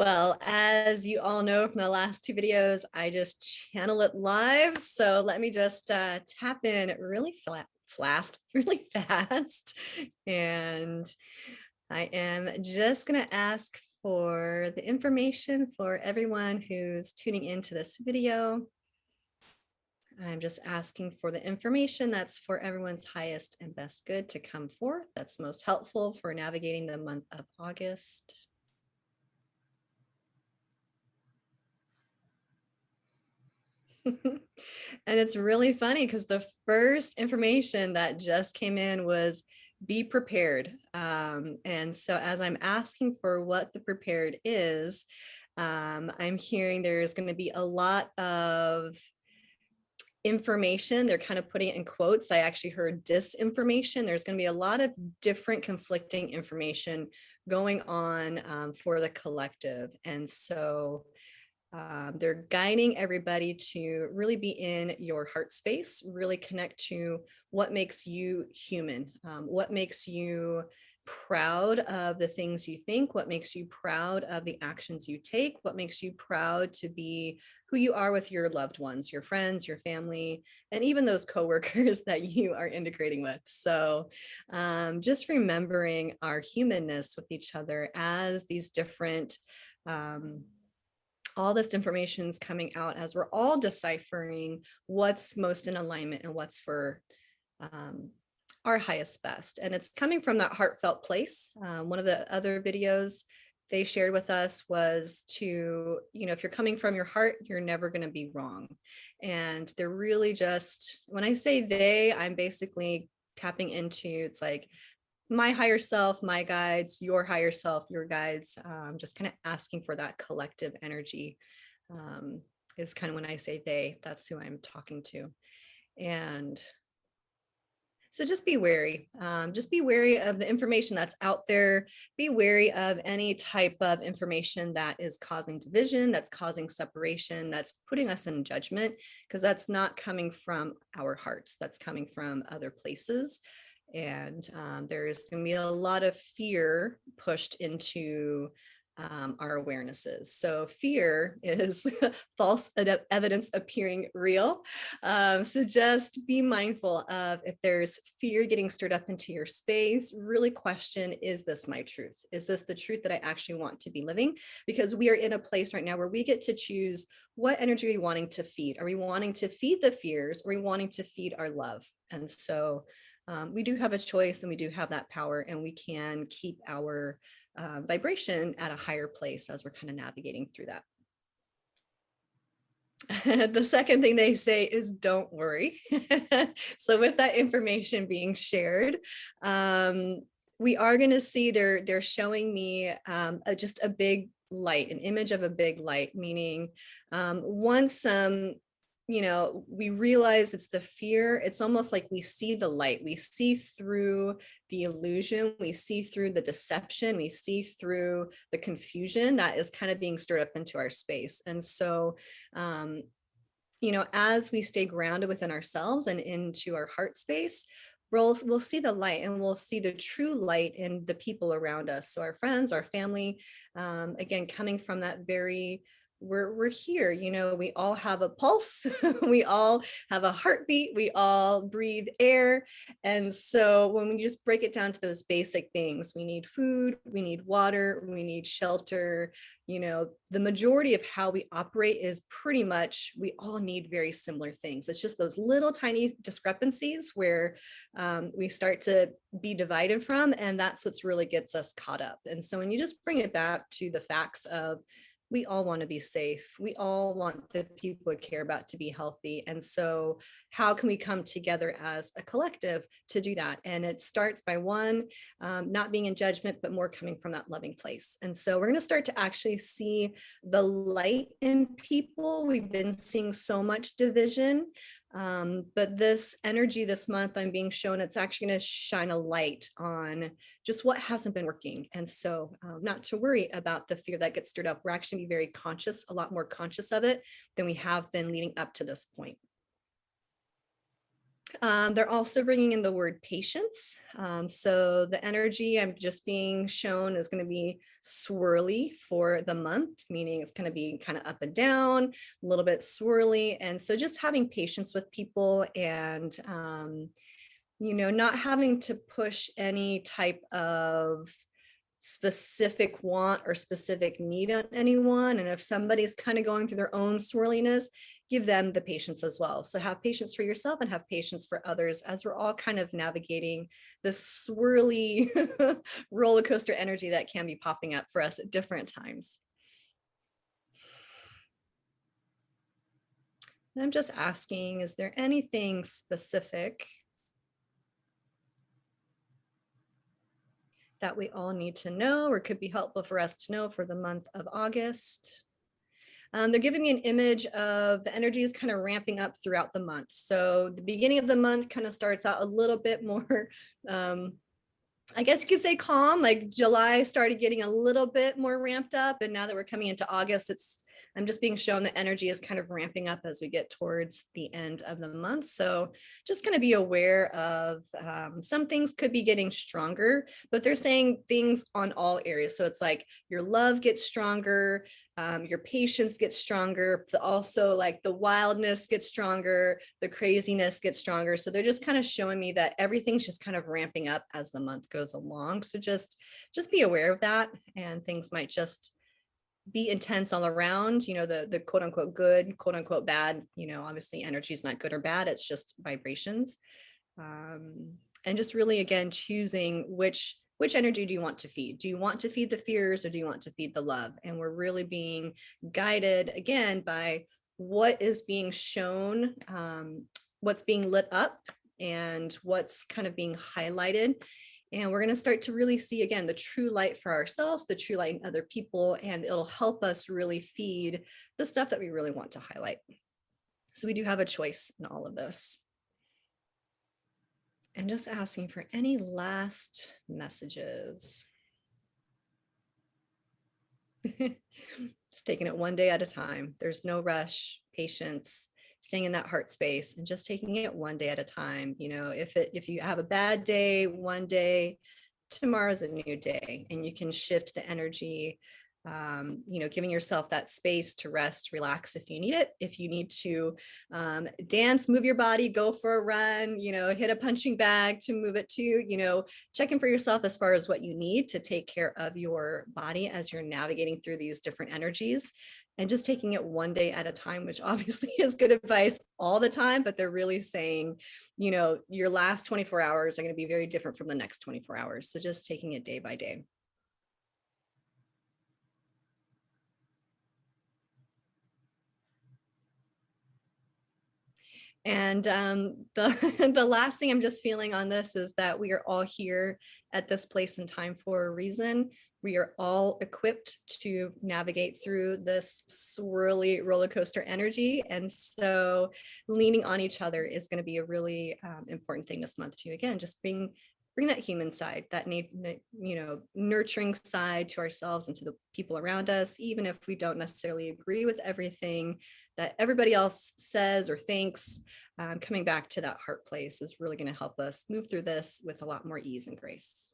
Well, as you all know from the last two videos, I just channel it live. So let me just tap in really really fast. And I am just going to ask for the information for everyone who's tuning into this video. I'm just asking for the information that's for everyone's highest and best good to come forth. That's most helpful for navigating the month of August. And it's really funny because the first information that just came in was be prepared. And so as I'm asking for what the prepared is, I'm hearing there's going to be a lot of information. They're kind of putting it in quotes. I actually heard disinformation. There's going to be a lot of different conflicting information going on for the collective. And so they're guiding everybody to really be in your heart space, really connect to what makes you human, what makes you proud of the things you think, what makes you proud of the actions you take, what makes you proud to be who you are with your loved ones, your friends, your family, and even those coworkers that you are integrating with. So just remembering our humanness with each other as these different all this information is coming out as we're all deciphering what's most in alignment and what's for our highest best. And it's coming from that heartfelt place. One of the other videos they shared with us was to, if you're coming from your heart, you're never going to be wrong. And they're really just, when I say they, I'm basically tapping into, it's like my higher self, my guides, your higher self, your guides, just kind of asking for that collective energy is kind of when I say they, that's who I'm talking to. And so just be wary. Just be wary of the information that's out there. Be wary of any type of information that is causing division, that's causing separation, that's putting us in judgment, because that's not coming from our hearts. That's coming from other places. And there's going to be a lot of fear pushed into our awarenesses. So fear is false evidence appearing real. So just be mindful of if there's fear getting stirred up into your space, really question, is this my truth? Is this the truth that I actually want to be living? Because we are in a place right now where we get to choose what energy are we wanting to feed. Are we wanting to feed the fears? Or are we wanting to feed our love? And so we do have a choice and we do have that power, and we can keep our vibration at a higher place as we're kind of navigating through that. The second thing they say is don't worry. So with that information being shared, we are going to see they're showing me just a big light, an image of a big light, meaning once we realize it's the fear, it's almost like we see the light, we see through the illusion, we see through the deception, we see through the confusion that is kind of being stirred up into our space. And so as we stay grounded within ourselves and into our heart space, we'll see the light, and we'll see the true light in the people around us. So our friends, our family, again, coming from that very, we're here, we all have a pulse, we all have a heartbeat, we all breathe air. And so when we just break it down to those basic things, we need food, we need water, we need shelter, the majority of how we operate is pretty much, we all need very similar things. It's just those little tiny discrepancies where we start to be divided from, and that's what's really gets us caught up. And so when you just bring it back to the facts of, we all want to be safe. We all want the people we care about to be healthy. And so how can we come together as a collective to do that? And it starts by one, not being in judgment, but more coming from that loving place. And so we're going to start to actually see the light in people. We've been seeing so much division. But this energy this month, I'm being shown it's actually going to shine a light on just what hasn't been working. And so not to worry about the fear that gets stirred up. We're actually very conscious, a lot more conscious of it than we have been leading up to this point. They're also bringing in the word patience. So the energy I'm just being shown is going to be swirly for the month, meaning it's going to be kind of up and down, a little bit swirly. And so just having patience with people and, not having to push any type of specific want or specific need on anyone. And if somebody's kind of going through their own swirliness, give them the patience as well. So have patience for yourself and have patience for others as we're all kind of navigating the swirly roller coaster energy that can be popping up for us at different times. And I'm just asking, is there anything specific that we all need to know or could be helpful for us to know for the month of August? They're giving me an image of the energy is kind of ramping up throughout the month. So the beginning of the month kind of starts out a little bit more, I guess you could say calm. Like July started getting a little bit more ramped up. And now that we're coming into August, I'm just being shown that energy is kind of ramping up as we get towards the end of the month. So just kind of be aware of some things could be getting stronger, but they're saying things on all areas. So it's like your love gets stronger, your patience gets stronger, but also like the wildness gets stronger, the craziness gets stronger. So they're just kind of showing me that everything's just kind of ramping up as the month goes along. So just be aware of that, and things might just be intense all around, the quote unquote good, quote unquote bad, obviously energy is not good or bad, it's just vibrations. And just really, again, choosing which energy do you want to feed? Do you want to feed the fears or do you want to feed the love? And we're really being guided again by what is being shown, what's being lit up and what's kind of being highlighted. And we're going to start to really see, again, the true light for ourselves, the true light in other people, and it'll help us really feed the stuff that we really want to highlight. So we do have a choice in all of this. And just asking for any last messages. Just taking it one day at a time. There's no rush, patience, staying in that heart space and just taking it one day at a time. If you have a bad day one day, tomorrow's a new day, and you can shift the energy, giving yourself that space to rest, relax if you need it. If you need to dance, move your body, go for a run, hit a punching bag to move it to, check in for yourself as far as what you need to take care of your body as you're navigating through these different energies. And just taking it one day at a time, which obviously is good advice all the time, but they're really saying, your last 24 hours are going to be very different from the next 24 hours. So just taking it day by day. And the last thing I'm just feeling on this is that we are all here at this place and time for a reason. We are all equipped to navigate through this swirly roller coaster energy. And so leaning on each other is going to be a really important thing this month too. Again, just bring that human side, that nurturing side to ourselves and to the people around us, even if we don't necessarily agree with everything that everybody else says or thinks. Coming back to that heart place is really going to help us move through this with a lot more ease and grace.